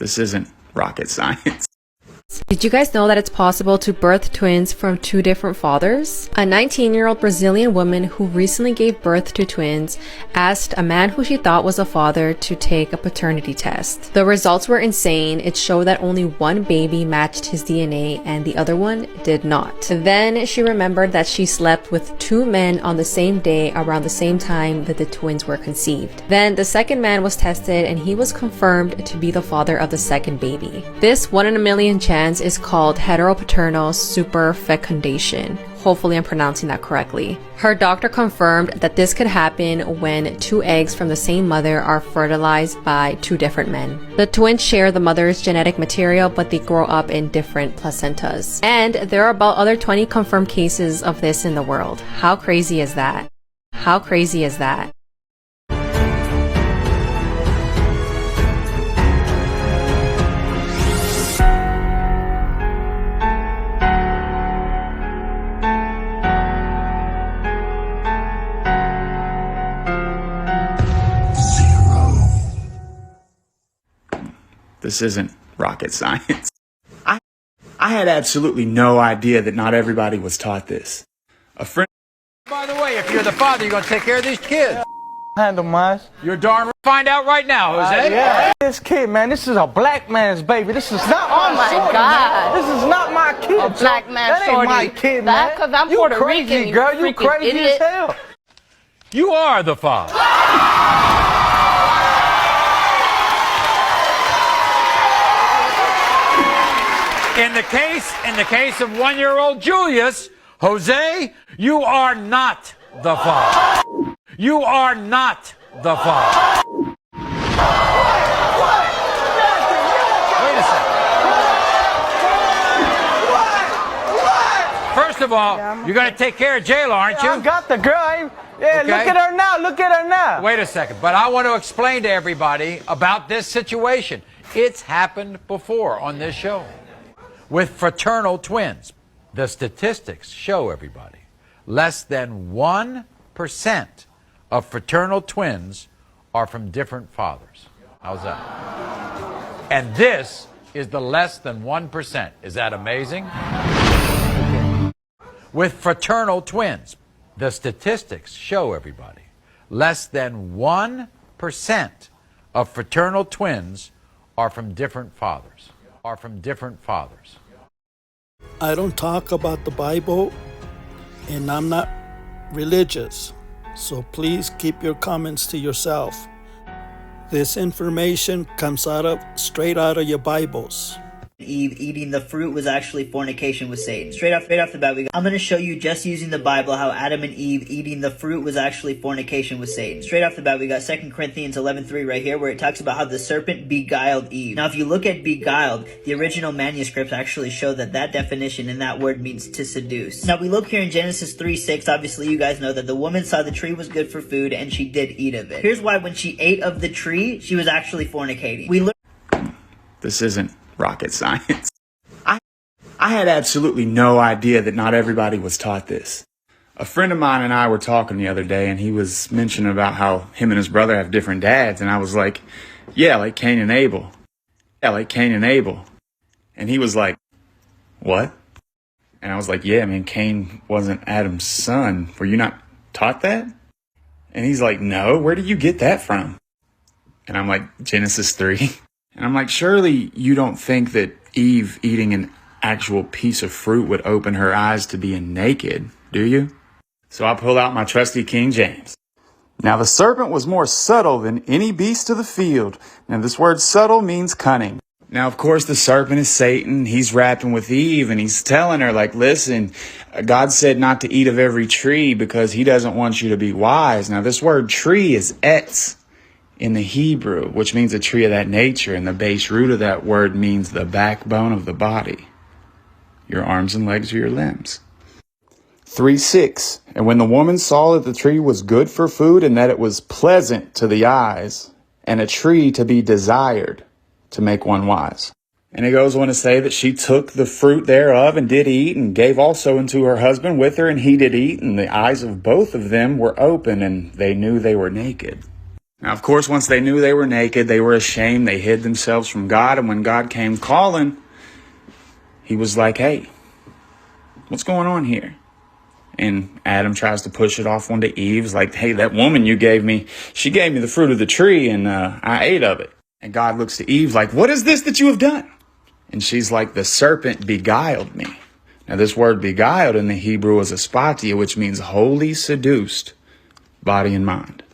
This isn't rocket science. Did you guys know that it's possible to birth twins from two different fathers? A 19-year-old Brazilian woman who recently gave birth to twins asked a man who she thought was a father to take a paternity test. The results were insane. It showed that only one baby matched his DNA and the other one did not. Then she remembered that she slept with two men on the same day around the same time that the twins were conceived. Then the second man was tested and he was confirmed to be the father of the second baby. This 1 in a million chance is called heteropaternal superfecundation. Hopefully I'm pronouncing that correctly. Her doctor confirmed that this could happen when two eggs from the same mother are fertilized by two different men. The twins share the mother's genetic material, but they grow up in different placentas. And there are about other 20 confirmed cases of this in the world. How crazy is that? How crazy is that? This isn't rocket science. I had absolutely no idea that not everybody was taught this. A friend. By the way, if you're the father, you're going to take care of these kids. Handle mine. You're darn right. Find out right now, Jose. Yeah. This kid, man, this is a black man's baby. This is not Oh my shorty, God. Man. This is not my kid. A black man that shorty. Ain't my kid, That, man. 'cause I'm you Puerto crazy, Rican, you girl. You freaking crazy idiot. as hell. You are the father. In the case of 1-year-old Julius, Jose, you are not the father. You are not the father. Wait a second. First of all, you're going to take care of Jayla, aren't you? I got the girl. Yeah, Okay. look at her now. Look at her now. Wait a second, but I want to explain to everybody about this situation. It's happened before on this show with fraternal twins. The statistics show everybody less than 1% of fraternal twins are from different fathers. How's that? And this is the less than 1%. Is that amazing? With fraternal twins, the statistics show everybody less than 1% of fraternal twins are from different fathers. I don't talk about the Bible, and I'm not religious, so please keep your comments to yourself. This information comes straight out of your Bibles. Eve eating the fruit was actually fornication with Satan. Straight off the bat, I'm going to show you just using the Bible how Adam and Eve eating the fruit was actually fornication with Satan. Straight off the bat, we got 2 Corinthians 11:3 right here, where it talks about how the serpent beguiled Eve. Now, if you look at beguiled, the original manuscripts actually show that that definition and that word means to seduce. Now, we look here in Genesis 3:6. Obviously, you guys know that the woman saw the tree was good for food, and she did eat of it. Here's why when she ate of the tree, she was actually fornicating. This isn't rocket science. I had absolutely no idea that not everybody was taught this. A friend of mine and I were talking the other day, and he was mentioning about how him and his brother have different dads, and I was like, yeah, like Cain and Abel. Yeah, like Cain and Abel. And he was like, what? And I was like, yeah, man, Cain wasn't Adam's son. Were you not taught that? And he's like, no, where did you get that from? And I'm like, Genesis 3. And I'm like, surely you don't think that Eve eating an actual piece of fruit would open her eyes to being naked, do you? So I pull out my trusty King James. Now the serpent was more subtle than any beast of the field. Now this word subtle means cunning. Now, of course, the serpent is Satan. He's rapping with Eve and he's telling her, like, listen, God said not to eat of every tree because he doesn't want you to be wise. Now this word tree is etz in the Hebrew, which means a tree of that nature. And the base root of that word means the backbone of the body. Your arms and legs are your limbs. 3:6. And when the woman saw that the tree was good for food and that it was pleasant to the eyes and a tree to be desired to make one wise. And it goes on to say that she took the fruit thereof and did eat and gave also unto her husband with her, and he did eat, and the eyes of both of them were open and they knew they were naked. Now, of course, once they knew they were naked, they were ashamed. They hid themselves from God. And when God came calling, he was like, hey, what's going on here? And Adam tries to push it off onto Eve. He's like, hey, that woman you gave me, she gave me the fruit of the tree and I ate of it. And God looks to Eve like, what is this that you have done? And she's like, the serpent beguiled me. Now, this word beguiled in the Hebrew is aspatia, which means wholly seduced, body and mind.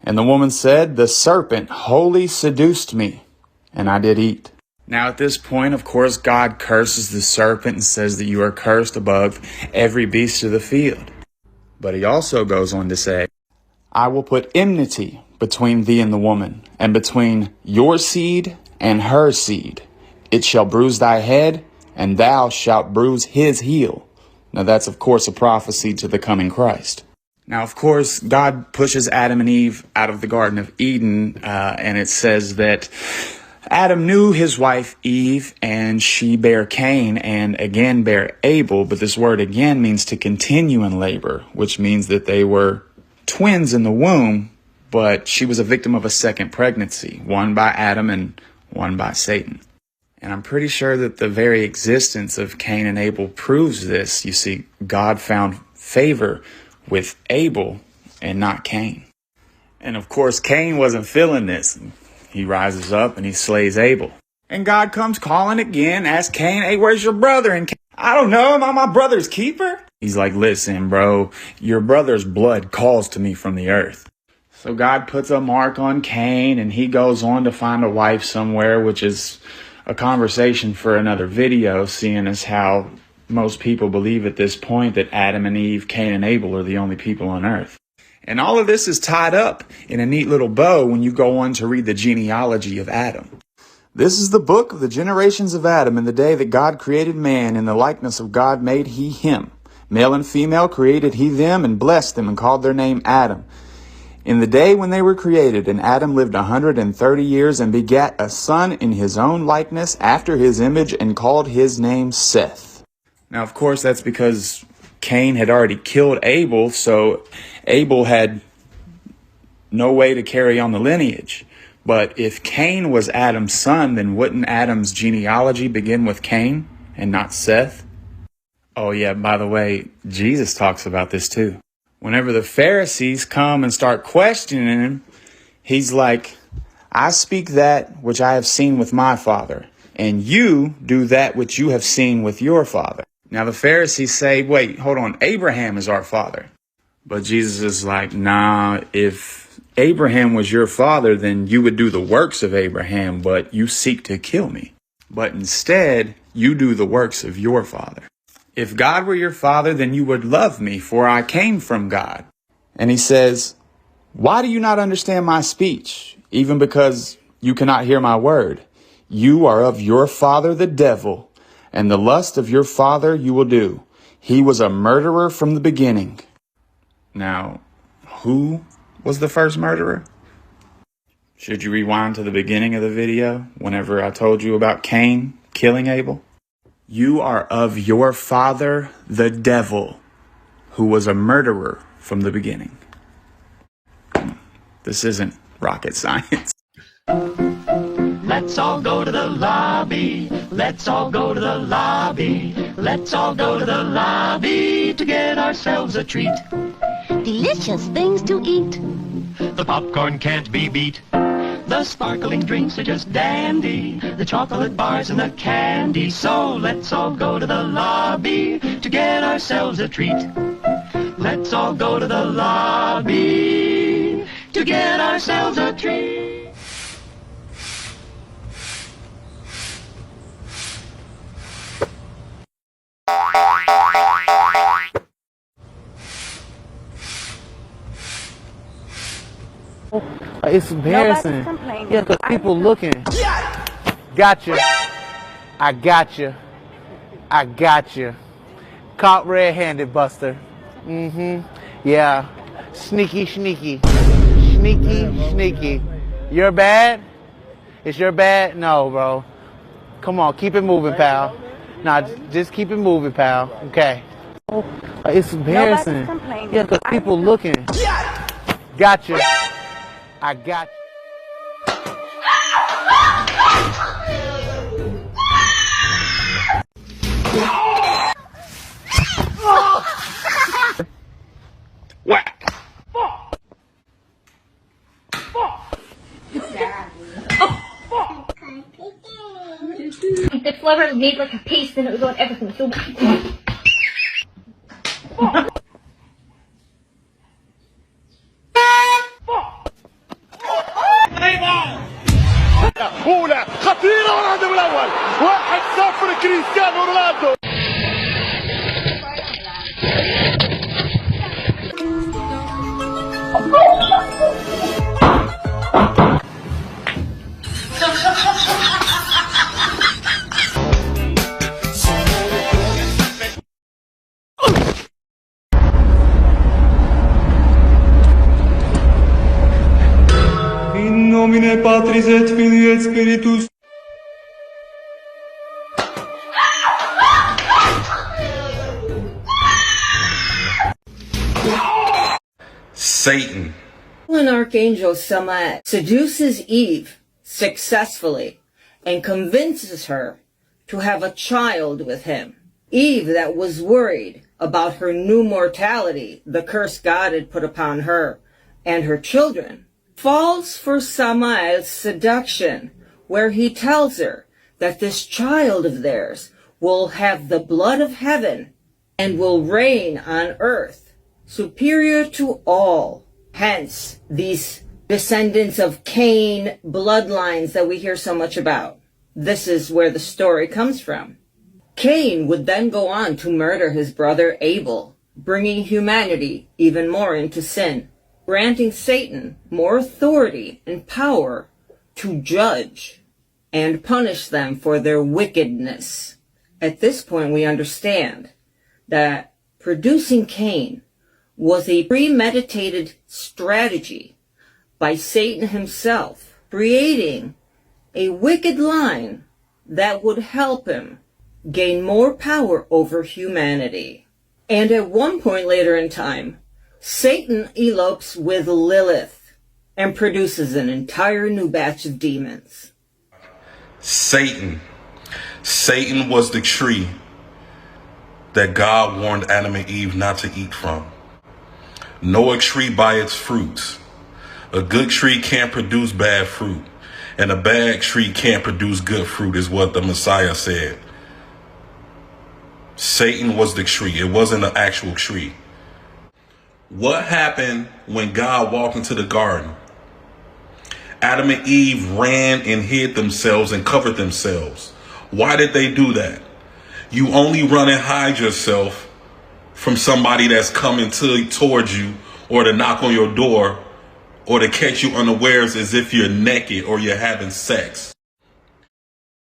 And the woman said, the serpent wholly seduced me, and I did eat. Now, at this point, of course, God curses the serpent and says that you are cursed above every beast of the field. But he also goes on to say, I will put enmity between thee and the woman, and between your seed and her seed. It shall bruise thy head, and thou shalt bruise his heel. Now, that's, of course, a prophecy to the coming Christ. Now, of course, God pushes Adam and Eve out of the Garden of Eden, and it says that Adam knew his wife Eve, and she bare Cain, and again bare Abel. But this word again means to continue in labor, which means that they were twins in the womb, but she was a victim of a second pregnancy, one by Adam and one by Satan. And I'm pretty sure that the very existence of Cain and Abel proves this. You see, God found favor with Abel and not Cain. And of course, Cain wasn't feeling this. He rises up and he slays Abel. And God comes calling again, asks Cain, hey, where's your brother? And Cain, I don't know, am I my brother's keeper? He's like, listen, bro, your brother's blood calls to me from the earth. So God puts a mark on Cain and he goes on to find a wife somewhere, which is a conversation for another video, seeing as how most people believe at this point that Adam and Eve, Cain and Abel are the only people on earth. And all of this is tied up in a neat little bow when you go on to read the genealogy of Adam. This is the book of the generations of Adam. In the day that God created man, in the likeness of God made he him. Male and female created he them, and blessed them, and called their name Adam. In the day when they were created, and Adam lived 130 years, and begat a son in his own likeness, after his image, and called his name Seth. Now, of course, that's because Cain had already killed Abel, so Abel had no way to carry on the lineage. But if Cain was Adam's son, then wouldn't Adam's genealogy begin with Cain and not Seth? Oh yeah, by the way, Jesus talks about this too. Whenever the Pharisees come and start questioning him, he's like, I speak that which I have seen with my father, and you do that which you have seen with your father. Now the Pharisees say, wait, hold on, Abraham is our father. But Jesus is like, nah, if Abraham was your father, then you would do the works of Abraham, but you seek to kill me. But instead, you do the works of your father. If God were your father, then you would love me, for I came from God. And he says, why do you not understand my speech, even because you cannot hear my word? You are of your father the devil, and the lust of your father you will do. He was a murderer from the beginning. Now, who was the first murderer? Should you rewind to the beginning of the video, whenever I told you about Cain killing Abel? You are of your father the devil, who was a murderer from the beginning. This isn't rocket science. Let's all go to the lobby. Let's all go to the lobby. Let's all go to the lobby to get ourselves a treat. Delicious things to eat. The popcorn can't be beat. The sparkling drinks are just dandy. The chocolate bars and the candy. So let's all go to the lobby to get ourselves a treat. Let's all go to the lobby to get ourselves a treat. Like, it's embarrassing. Nobody's complaining. Yeah, because people looking. Gotcha. I got you. Caught red-handed, Buster. Mm-hmm. Yeah. Sneaky, sneaky. You're bad? It's your bad? No, bro. Come on, keep it moving, pal. Nah, just keep it moving, pal. Caught red-handed, Buster. Mm-hmm. Yeah. Sneaky, sneaky. Sneaky, sneaky. You're bad? It's your bad? No, bro. Come on, keep it moving, pal. Nah, just keep it moving, pal. Okay. Like, it's embarrassing. Nobody's complaining. Yeah, because people looking. Gotcha. I got Whack! If the flower was made like a paste, then it would go on everything. So أولى خطيرة والهدف الأول 1-0 كريستيانو رونالدو. In nomine Patris et Filii et Spiritus. Satan. When Archangel Samael seduces Eve successfully and convinces her to have a child with him, Eve, that was worried about her new mortality, the curse God had put upon her and her children, falls for Samael's seduction, where he tells her that this child of theirs will have the blood of heaven and will reign on earth, superior to all. Hence, these descendants of Cain bloodlines that we hear so much about. This is where the story comes from. Cain would then go on to murder his brother Abel, bringing humanity even more into sin, granting Satan more authority and power to judge and punish them for their wickedness. At this point, we understand that producing Cain was a premeditated strategy by Satan himself, creating a wicked line that would help him gain more power over humanity. And at one point later in time, Satan elopes with Lilith and produces an entire new batch of demons. Satan. Satan was the tree that God warned Adam and Eve not to eat from. Know a tree by its fruits. A good tree can't produce bad fruit, and a bad tree can't produce good fruit, is what the Messiah said. Satan was the tree. It wasn't an actual tree. What happened when God walked into the garden? Adam and Eve ran and hid themselves and covered themselves. Why did they do that? You only run and hide yourself from somebody that's coming towards you, or to knock on your door, or to catch you unawares as if you're naked or you're having sex.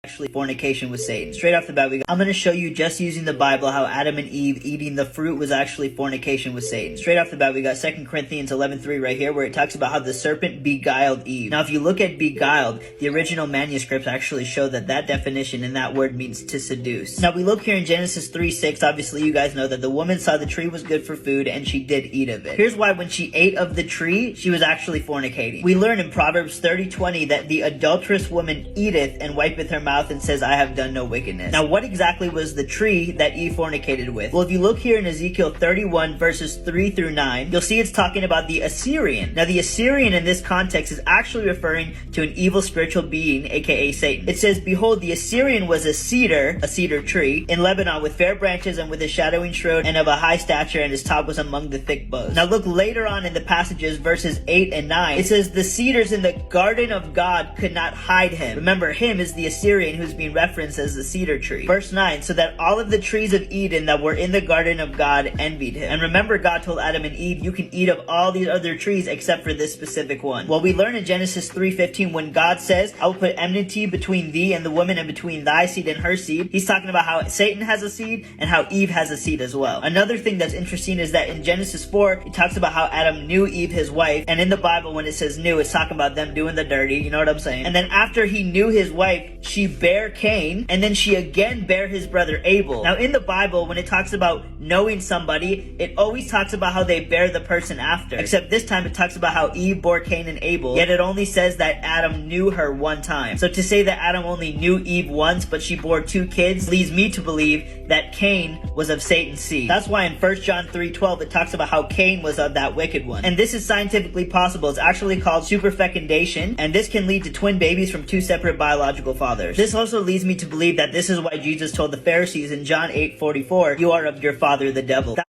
Actually fornication with Satan. Straight off the bat, I'm going to show you, just using the Bible, how Adam and Eve eating the fruit was actually fornication with Satan. Straight off the bat, we got 2 Corinthians 11:3 right here, where it talks about how the serpent beguiled Eve. Now, if you look at beguiled, the original manuscripts actually show that that definition and that word means to seduce. Now, we look here in Genesis 3:6. Obviously, you guys know that the woman saw the tree was good for food, and she did eat of it. Here's why: when she ate of the tree, she was actually fornicating. We learn in Proverbs 30:20 that the adulterous woman eateth and wipeth her mouth and says, I have done no wickedness. Now, what exactly was the tree that Eve fornicated with? Well, if you look here in Ezekiel 31 verses 3-9, you'll see it's talking about the Assyrian. Now, the Assyrian in this context is actually referring to an evil spiritual being, aka Satan. It says, behold, the Assyrian was a cedar tree, in Lebanon, with fair branches and with a shadowing shroud, and of a high stature, and his top was among the thick boughs. Now, look later on in the passages, verses 8 and 9, it says, the cedars in the garden of God could not hide him. Remember, him is the Assyrian, who's being referenced as the cedar tree. Verse 9, so that all of the trees of Eden that were in the garden of God envied him. And remember, God told Adam and Eve, you can eat of all these other trees except for this specific one. Well, we learn in Genesis 3:15, when God says, I will put enmity between thee and the woman, and between thy seed and her seed, he's talking about how Satan has a seed and how Eve has a seed as well. Another thing that's interesting is that in Genesis 4, it talks about how Adam knew Eve, his wife, and in the Bible, when it says knew, it's talking about them doing the dirty, you know what I'm saying? And then after he knew his wife, she bare Cain, and then she again bare his brother Abel. Now in the Bible, when it talks about knowing somebody, it always talks about how they bear the person after. Except this time it talks about how Eve bore Cain and Abel, yet it only says that Adam knew her one time. So to say that Adam only knew Eve once, but she bore 2 kids, leads me to believe that Cain was of Satan's seed. That's why in 1 John 3:12 it talks about how Cain was of that wicked one. And this is scientifically possible. It's actually called superfecundation, and this can lead to twin babies from 2 separate biological fathers. This also leads me to believe that this is why Jesus told the Pharisees in John 8:44, "You are of your father the devil." That's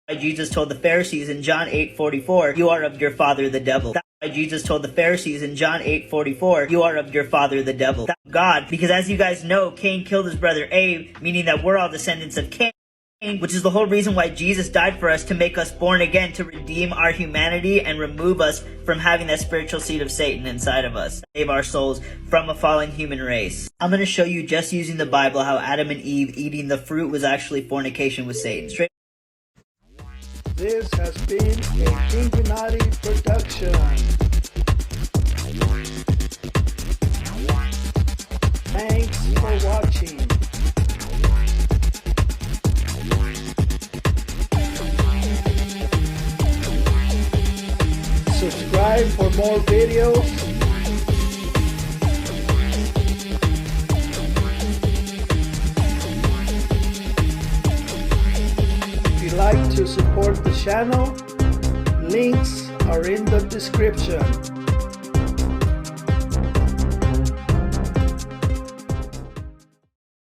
why Jesus told the Pharisees in John 8:44, "You are of your father the devil." That's why Jesus told the Pharisees in John 8:44, "You are of your father the devil." That's God, because as you guys know, Cain killed his brother Abe, meaning that we're all descendants of Cain, which is the whole reason why Jesus died for us, to make us born again, to redeem our humanity and remove us from having that spiritual seed of Satan inside of us, save our souls from a fallen human race. I'm going to show you, just using the Bible, how Adam and Eve eating the fruit was actually fornication with Satan. This has been a Kinginati production. Thanks for watching. Subscribe for more videos. If you like to support the channel, links are in the description.